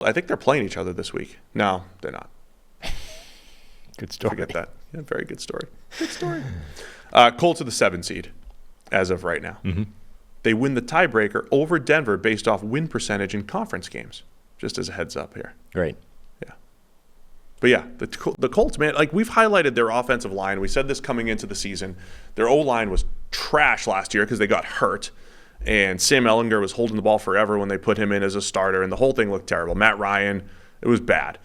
I think they're playing each other this week. No, they're not. Good story. Forget that. Yeah, very good story. Good story. Colts are the 7 seed as of right now. Mm-hmm. They win the tiebreaker over Denver based off win percentage in conference games. Just as a heads up here. Great. Yeah. But yeah, the Colts, man, like we've highlighted their offensive line. We said this coming into the season. Their O-line was trash last year because they got hurt. And Sam Ehlinger was holding the ball forever when they put him in as a starter, and the whole thing looked terrible. Matt Ryan, it was bad.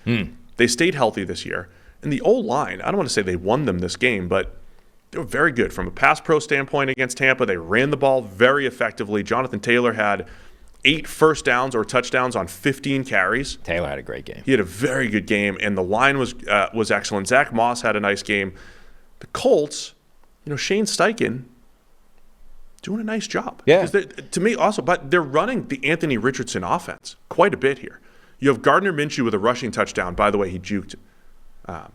They stayed healthy this year. And the O-line, I don't want to say they won them this game, but they were very good. From a pass pro standpoint against Tampa, they ran the ball very effectively. Jonathan Taylor had 8 first downs or touchdowns on 15 carries. Taylor had a great game. He had a very good game, and the line was excellent. Zach Moss had a nice game. The Colts, Shane Steichen, doing a nice job. Yeah. To me also, but they're running the Anthony Richardson offense quite a bit here. You have Gardner Minshew with a rushing touchdown. By the way, he juked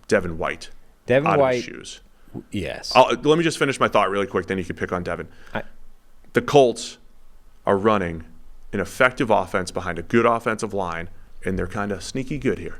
Devin White out of his shoes. Yes. Let me just finish my thought really quick, then you can pick on Devin. The Colts are running an effective offense behind a good offensive line, and they're kind of sneaky good here.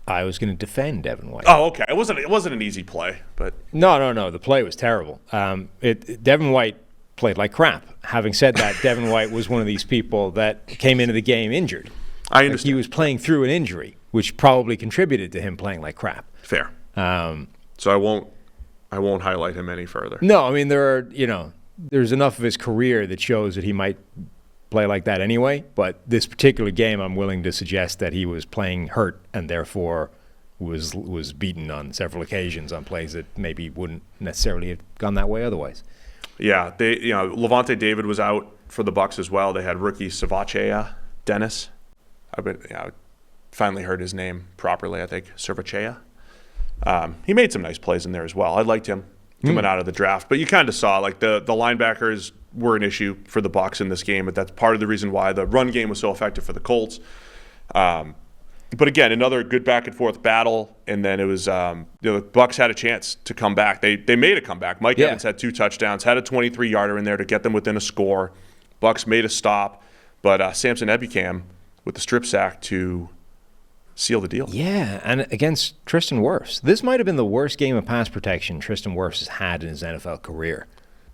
I was going to defend Devin White. Oh, okay. It wasn't an easy play, but No. The play was terrible. Devin White played like crap. Having said that, Devin White was one of these people that came into the game injured. I understand. He was playing through an injury, which probably contributed to him playing like crap. Fair. So I won't highlight him any further. No, I mean there's enough of his career that shows that he might play like that anyway. But this particular game, I'm willing to suggest that he was playing hurt and therefore was beaten on several occasions on plays that maybe wouldn't necessarily have gone that way otherwise. Yeah, Levante David was out for the Bucs as well. They had rookie Savachea Dennis. I finally heard his name properly, I think. Servachea. He made some nice plays in there as well. I liked him coming out of the draft. But you kind of saw like the linebackers were an issue for the Bucs in this game, but that's part of the reason why the run game was so effective for the Colts. But again, another good back and forth battle, and then it was the Bucs had a chance to come back. They made a comeback. Mike Evans had 2 touchdowns, had a 23-yarder in there to get them within a score. Bucs made a stop, but Samson Ebukam with the strip sack to seal the deal. Yeah, and against Tristan Wirfs. This might have been the worst game of pass protection Tristan Wirfs has had in his NFL career.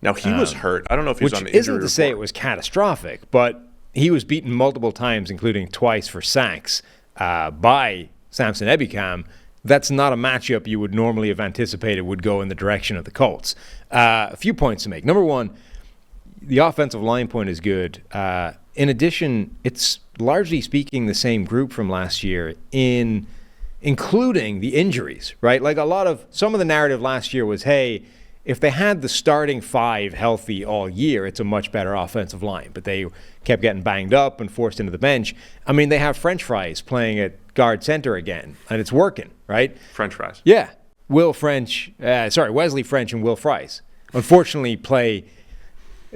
Now, he was hurt. I don't know if he was on the injury report. Which isn't to say it was catastrophic, but he was beaten multiple times, including twice for sacks, by Samson Ebukam. That's not a matchup you would normally have anticipated would go in the direction of the Colts. A few points to make. Number one, the offensive line point is good. In addition, it's largely speaking the same group from last year, including the injuries, right? Like some of the narrative last year was, hey, if they had the starting 5 healthy all year, it's a much better offensive line. But they kept getting banged up and forced into the bench. I mean, they have French Fries playing at guard center again, and it's working, right? French Fries. Yeah. Wesley French and Will Fries. Unfortunately,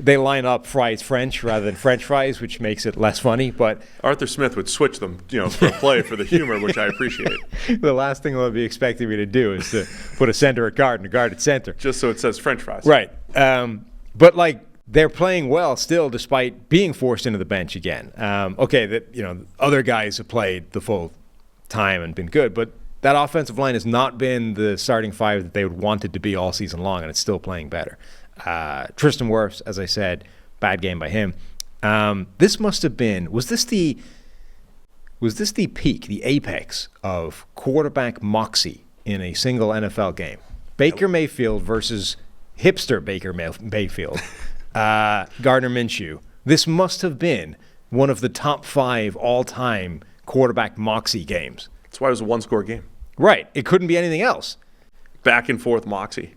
they line up Fries French rather than French Fries, which makes it less funny. But Arthur Smith would switch them, for a play for the humor, which I appreciate. The last thing they'll be expecting me to do is to put a center at guard and a guard at center, just so it says French Fries. Right. But they're playing well still, despite being forced into the bench again. Other guys have played the full time and been good, but that offensive line has not been the starting 5 that they would want it to be all season long, and it's still playing better. Tristan Wirfs, as I said, bad game by him. This must have been, was this the peak, the apex of quarterback moxie in a single NFL game? Baker Mayfield versus hipster Baker Mayfield. Gardner Minshew. This must have been one of the top 5 all-time quarterback moxie games. That's why it was a 1-score game. Right. It couldn't be anything else. Back and forth moxie.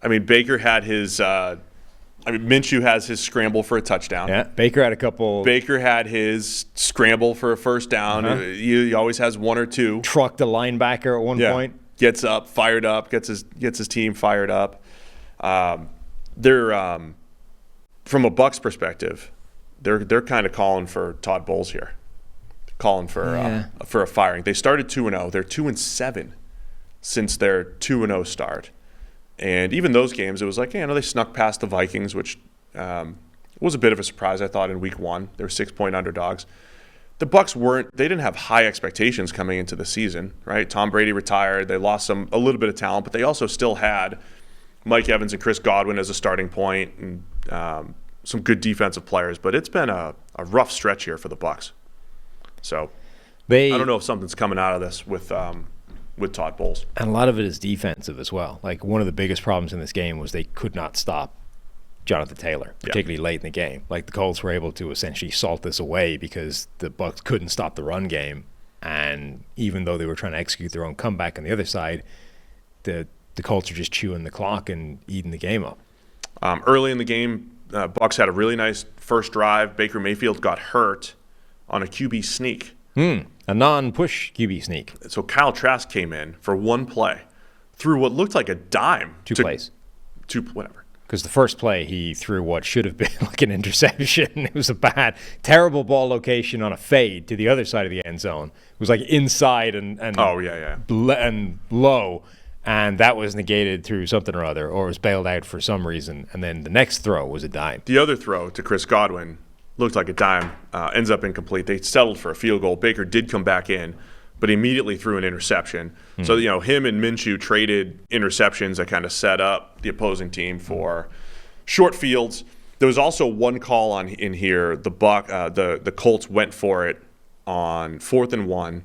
I mean, Baker had his Minshew has his scramble for a touchdown. Yeah, Baker had a couple. Baker had his scramble for a first down. Uh-huh. He always has 1 or 2. Trucked a linebacker at one point. Gets up, fired up, gets his team fired up. They're from a Bucs perspective, they're kind of calling for Todd Bowles here, calling for a firing. They started 2-0. They're 2-7 since their 2-0 start. And even those games, it was like, they snuck past the Vikings, which was a bit of a surprise, I thought, in week 1. They were 6-point underdogs. the Bucs they didn't have high expectations coming into the season, right? Tom Brady retired. They lost a little bit of talent, but they also still had Mike Evans and Chris Godwin as a starting point, and some good defensive players. But it's been a rough stretch here for the Bucs. So I don't know if something's coming out of this with Todd Bowles. And a lot of it is defensive as well. Like, one of the biggest problems in this game was they could not stop Jonathan Taylor, particularly late in the game. Like, the Colts were able to essentially salt this away because the Bucs couldn't stop the run game. And even though they were trying to execute their own comeback on the other side, the Colts are just chewing the clock and eating the game up. Early in the game, Bucs had a really nice first drive. Baker Mayfield got hurt on a QB sneak. A non-push QB sneak. So Kyle Trask came in for one play, threw what looked like a dime. Two plays. Whatever. Because the first play, he threw what should have been like an interception. It was a terrible ball location on a fade to the other side of the end zone. It was like inside and low, and that was negated through something or other, or was bailed out for some reason. And then the next throw was a dime. The other throw to Chris Godwin looked like a dime, ends up incomplete. They settled for a field goal. Baker did come back in, but immediately threw an interception. So, him and Minshew traded interceptions that kind of set up the opposing team for short fields. There was also one call in here. The Colts went for it on 4th and 1,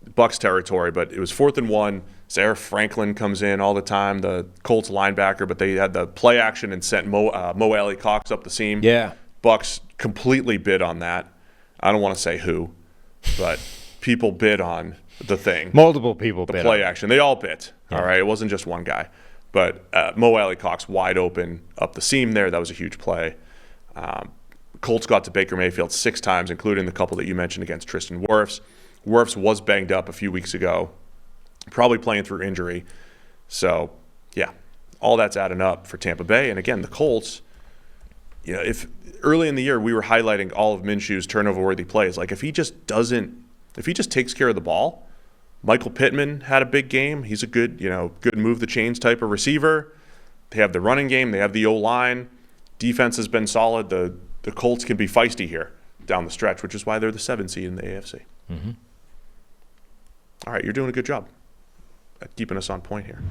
Bucs territory, but it was 4th and 1. Zaire Franklin comes in all the time, the Colts linebacker, but they had the play action and sent Mo Alley Cox up the seam. Yeah. Bucs completely bid on that. I don't want to say who, but people bid on the thing. Multiple people bid. The play action. They all bid. Yeah. All right. It wasn't just one guy. But Mo Alley Cox wide open up the seam there. That was a huge play. Colts got to Baker Mayfield 6 times, including the couple that you mentioned against Tristan Wirfs. Wirfs was banged up a few weeks ago, probably playing through injury. So, yeah, all that's adding up for Tampa Bay. And again, the Colts, if early in the year we were highlighting all of Minshew's turnover-worthy plays, like if he just takes care of the ball. Michael Pittman had a big game. He's a good move the chains type of receiver. They have the running game. They have the O-line. Defense has been solid. The Colts can be feisty here down the stretch, which is why they're the 7th seed in the AFC. Mm-hmm. All right, you're doing a good job at keeping us on point here.